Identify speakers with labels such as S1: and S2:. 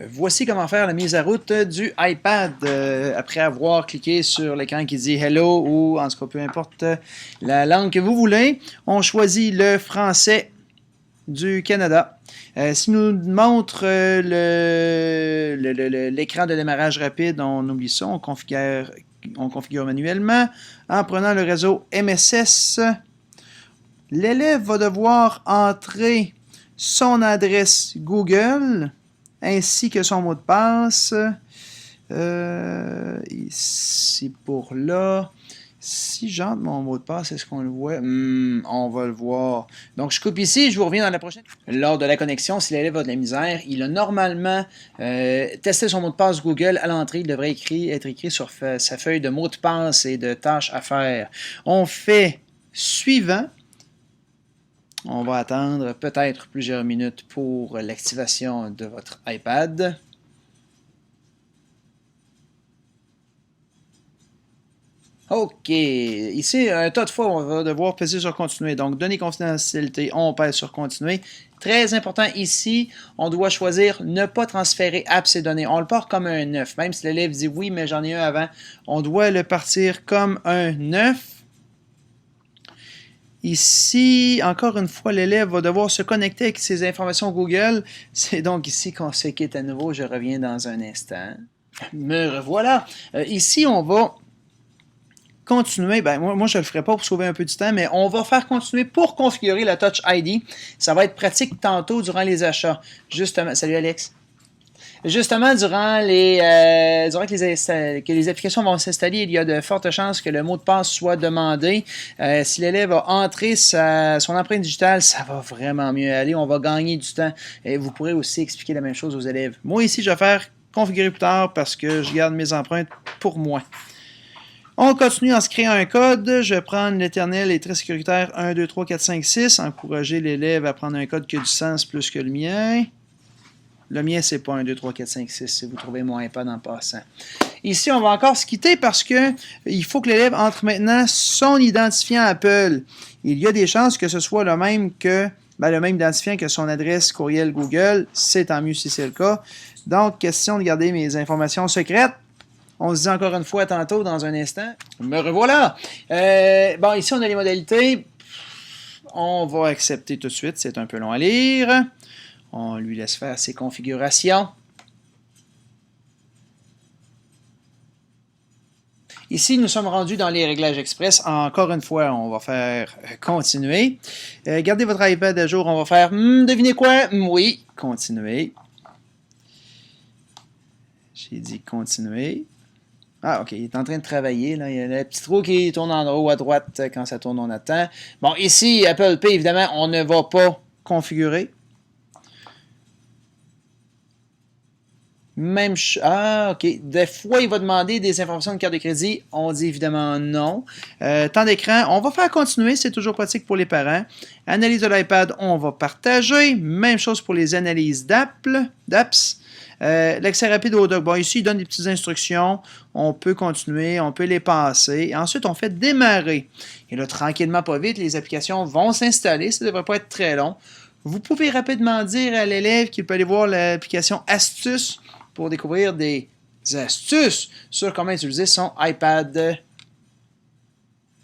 S1: Voici comment faire la mise à route du iPad après avoir cliqué sur l'écran qui dit Hello ou en tout cas peu importe la langue que vous voulez. On choisit le français du Canada. S'il nous montre l'écran de démarrage rapide, on oublie ça, on configure manuellement. En prenant le réseau MSS, l'élève va devoir entrer son adresse Google ainsi que son mot de passe. Ici pour là. Si j'entre mon mot de passe, est-ce qu'on le voit? On va le voir. Donc, je coupe ici, je vous reviens dans la prochaine. Lors de la connexion, si l'élève a de la misère, il a normalement testé son mot de passe Google à l'entrée. Il devrait être écrit sur sa feuille de mots de passe et de tâches à faire. On fait suivant. On va attendre peut-être plusieurs minutes pour l'activation de votre iPad. OK. Ici, un tas de fois, on va devoir peser sur continuer. Donc, données confidentialité, on pèse sur continuer. Très important ici, on doit choisir ne pas transférer apps et données. On le part comme un 9. Même si l'élève dit oui, mais j'en ai un avant, on doit le partir comme un 9. Ici, encore une fois, l'élève va devoir se connecter avec ses informations Google. C'est donc ici qu'on se quitte à nouveau. Je reviens dans un instant. Me revoilà. Ici, on va continuer. Ben, moi, je ne le ferai pas pour sauver un peu de temps, mais on va faire continuer pour configurer la Touch ID. Ça va être pratique tantôt durant les achats. Justement, salut Alex. Justement, durant que les applications vont s'installer, il y a de fortes chances que le mot de passe soit demandé. Si l'élève a entré son empreinte digitale, ça va vraiment mieux aller. On va gagner du temps. Et vous pourrez aussi expliquer la même chose aux élèves. Moi, ici, je vais faire configurer plus tard parce que je garde mes empreintes pour moi. On continue en se créant un code. Je vais prendre l'éternel et très sécuritaire 1, 2, 3, 4, 5, 6. Encourager l'élève à prendre un code qui a du sens plus que le mien. Le mien, c'est pas 1, 2, 3, 4, 5, 6, si vous trouvez mon iPad en passant. Ici, on va encore se quitter parce que il faut que l'élève entre maintenant son identifiant Apple. Il y a des chances que ce soit le même identifiant que son adresse courriel Google. C'est tant mieux si c'est le cas. Donc, question de garder mes informations secrètes. On se dit encore une fois tantôt dans un instant. Me revoilà! Bon, ici, on a les modalités. On va accepter tout de suite. C'est un peu long à lire. On lui laisse faire ses configurations. Ici, nous sommes rendus dans les réglages express. Encore une fois, on va faire continuer. Gardez votre iPad à jour. On va faire devinez quoi? Oui, continuer. J'ai dit continuer. Ah, OK, il est en train de travailler. Là. Il y a le petit trou qui tourne en haut à droite quand ça tourne, on attend. Bon, ici, Apple Pay, évidemment, on ne va pas configurer. Même OK. Des fois, il va demander des informations de carte de crédit. On dit évidemment non. Temps d'écran, on va faire continuer. C'est toujours pratique pour les parents. Analyse de l'iPad, on va partager. Même chose pour les analyses d'apps. L'accès rapide au doc. Bon, ici, il donne des petites instructions. On peut continuer, on peut les passer. Et ensuite, on fait démarrer. Et là, tranquillement, pas vite, les applications vont s'installer. Ça ne devrait pas être très long. Vous pouvez rapidement dire à l'élève qu'il peut aller voir l'application Astuces pour découvrir des astuces sur comment utiliser son iPad